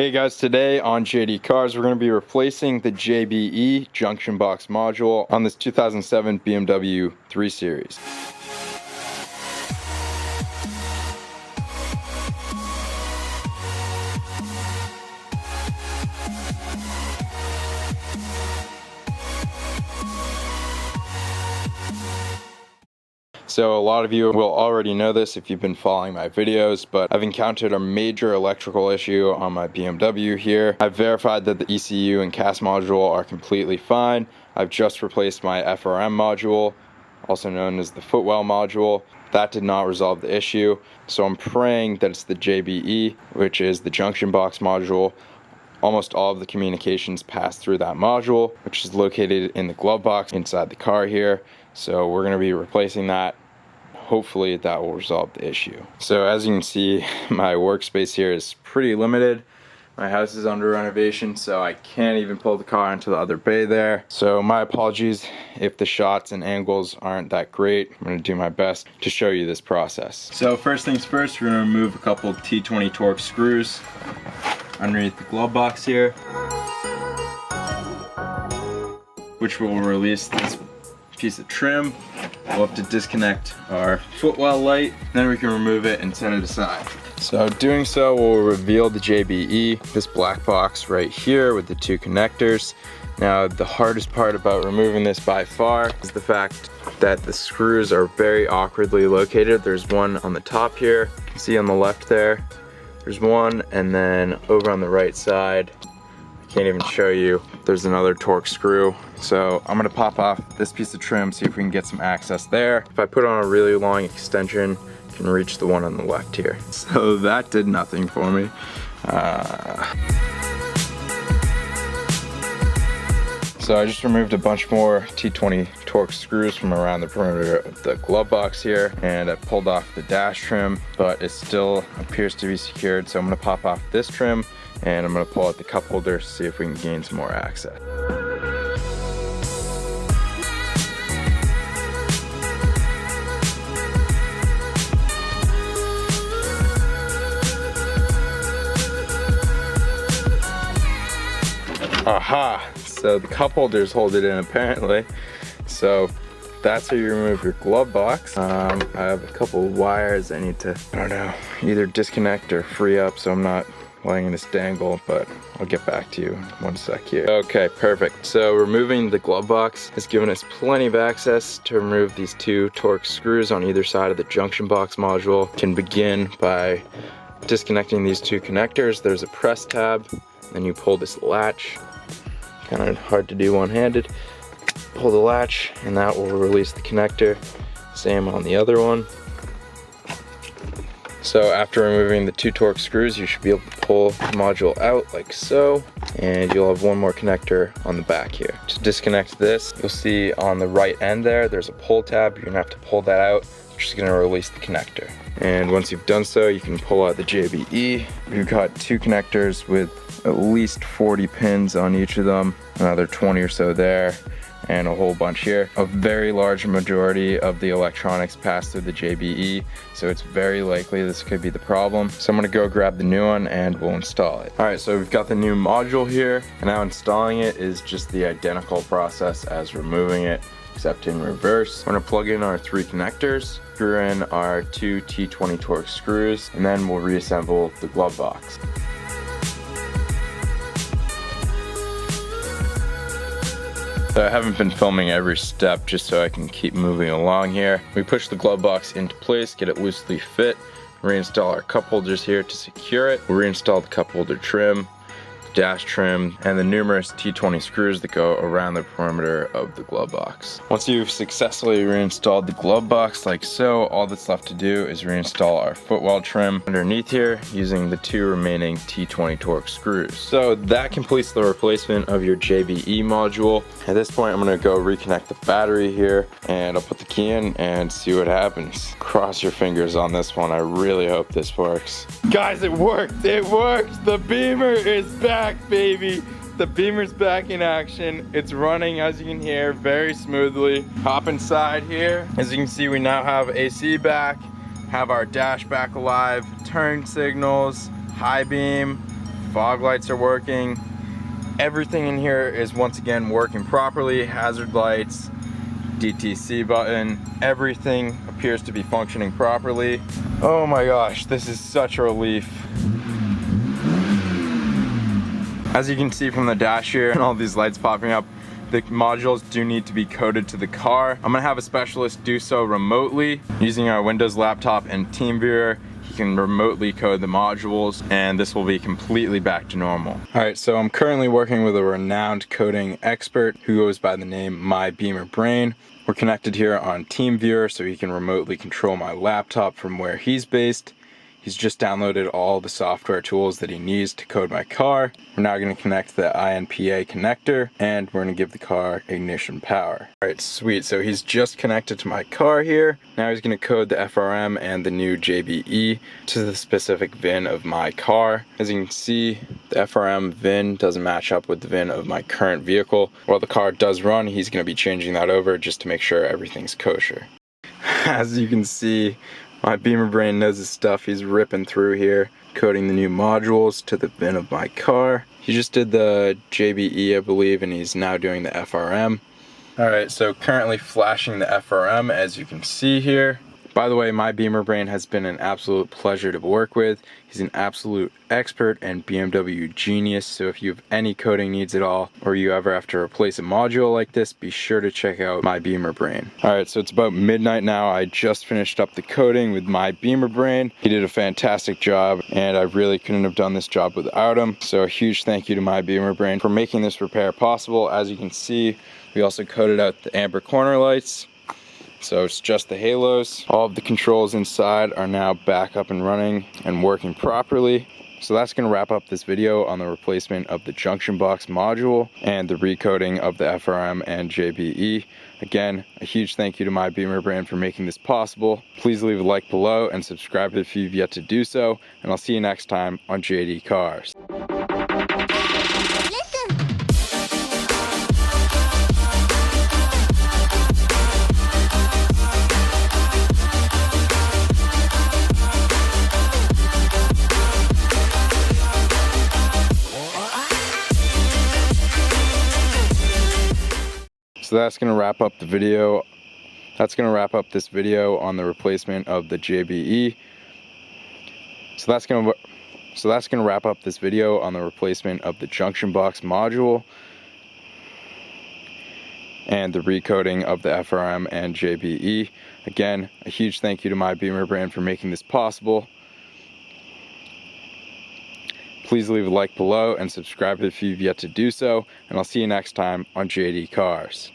Hey guys, today on JD Cars we're going to be replacing the JBE junction box module on this 2007 BMW 3 Series. So a lot of you will already know this if you've been following my videos, but I've encountered a major electrical issue on my BMW here. I've verified that the ECU and CAS module are completely fine. I've just replaced my FRM module, also known as the footwell module. That did not resolve the issue, so I'm praying that it's the JBE, which is the junction box module. Almost all of the communications pass through that module, which is located in the glove box inside the car here. So we're going to be replacing that. Hopefully that will resolve the issue. So as you can see, my workspace here is pretty limited. My house is under renovation, so I can't even pull the car into the other bay there. So my apologies if the shots and angles aren't that great. I'm going to do my best to show you this process. So first things first, we're going to remove a couple T20 torx screws underneath the glove box here, which will release this piece of trim. We'll have to disconnect our footwell light, then we can remove it and set it aside. So doing so will reveal the JBE, this black box right here with the two connectors. Now the hardest part about removing this by far is the fact that the screws are very awkwardly located. There's one on the top here, you can see on the left there. There's one, and then over on the right side, I can't even show you, there's another torx screw. So I'm gonna pop off this piece of trim, see if we can get some access there. If I put on a really long extension, you can reach the one on the left here. So that did nothing for me. So I just removed a bunch more T20 torx screws from around the perimeter of the glove box here, and I pulled off the dash trim, but it still appears to be secured. So I'm gonna pop off this trim and I'm gonna pull out the cup holder, see if we can gain some more access. Aha! So the cup holders hold it in apparently. So that's how you remove your glove box. I have a couple of wires I need to, I don't know, either disconnect or free up, so I'm not letting this dangle, but I'll get back to you in one sec here. Okay, perfect. So removing the glove box has given us plenty of access to remove these two torx screws on either side of the junction box module. Can begin by disconnecting these two connectors. There's a press tab, then you pull this latch. Kind of hard to do one-handed. Pull the latch and that will release the connector. Same on the other one. So after removing the two torx screws, you should be able to pull the module out like so, and you'll have one more connector on the back here. To disconnect this, you'll see on the right end there's a pull tab. You're gonna have to pull that out, which is gonna release the connector. And once you've done so, you can pull out the JBE. We've got two connectors with at least 40 pins on each of them, another 20 or so there, and a whole bunch here. A very large majority of the electronics pass through the JBE, so it's very likely this could be the problem. So I'm gonna go grab the new one and we'll install it. All right, so we've got the new module here, and now installing it is just the identical process as removing it, except in reverse. We're gonna plug in our three connectors, screw in our two T20 torx screws, and then we'll reassemble the glove box. So I haven't been filming every step just so I can keep moving along here. We push the glove box into place, get it loosely fit, reinstall our cup holders here to secure it. We'll reinstall the cup holder trim, dash trim, and the numerous T20 screws that go around the perimeter of the glove box. Once you've successfully reinstalled the glove box like so, all that's left to do is reinstall our footwell trim underneath here using the two remaining T20 torx screws. So that completes the replacement of your JBE module. At this point, I'm gonna go reconnect the battery here, and I'll put the key in and see what happens. Cross your fingers on this one. I really hope this works. Guys, it worked! It worked! The Beamer is back, baby! The Beamer's back in action. It's running, as you can hear, very smoothly. Hop inside here. As you can see, we now have AC back, have our dash back alive, turn signals, high beam, fog lights are working. Everything in here is once again working properly. Hazard lights, DTC button, everything appears to be functioning properly. Oh my gosh, this is such a relief. As you can see from the dash here and all these lights popping up, the modules do need to be coded to the car. I'm gonna have a specialist do so remotely using our Windows laptop and TeamViewer. He can remotely code the modules and this will be completely back to normal. Alright, so I'm currently working with a renowned coding expert who goes by the name MyBeamerBrain. We're connected here on TeamViewer so he can remotely control my laptop from where he's based. He's just downloaded all the software tools that he needs to code my car. We're now going to connect the INPA connector and we're going to give the car ignition power. Alright, sweet. So he's just connected to my car here. Now he's going to code the FRM and the new JBE to the specific VIN of my car. As you can see, the FRM VIN doesn't match up with the VIN of my current vehicle. While the car does run, he's going to be changing that over just to make sure everything's kosher. As you can see, my BeamerBrain knows his stuff. He's ripping through here, coding the new modules to the VIN of my car. He just did the JBE, I believe, and he's now doing the FRM. Alright, so currently flashing the FRM, as you can see here. By the way, my BeamerBrain has been an absolute pleasure to work with. He's an absolute expert and BMW genius, so if you have any coding needs at all, or you ever have to replace a module like this, be sure to check out my BeamerBrain. Alright, so it's about midnight now. I just finished up the coding with my BeamerBrain. He did a fantastic job, and I really couldn't have done this job without him. So a huge thank you to my BeamerBrain for making this repair possible. As you can see, we also coded out the amber corner lights. So it's just the halos. All of the controls inside are now back up and running and working properly. So that's going to wrap up this video on the replacement of the junction box module and the recoding of the FRM and JBE. Again, a huge thank you to my BeamerBrain for making this possible. Please leave a like below and subscribe if you've yet to do so. And I'll see you next time on JD Cars. So that's going to wrap up the video. That's going to wrap up this video on the replacement of the JBE. So that's going to wrap up this video on the replacement of the junction box module and the recoding of the FRM and JBE. Again, a huge thank you to my BeamerBrain for making this possible. Please leave a like below and subscribe if you've yet to do so, and I'll see you next time on JD Cars.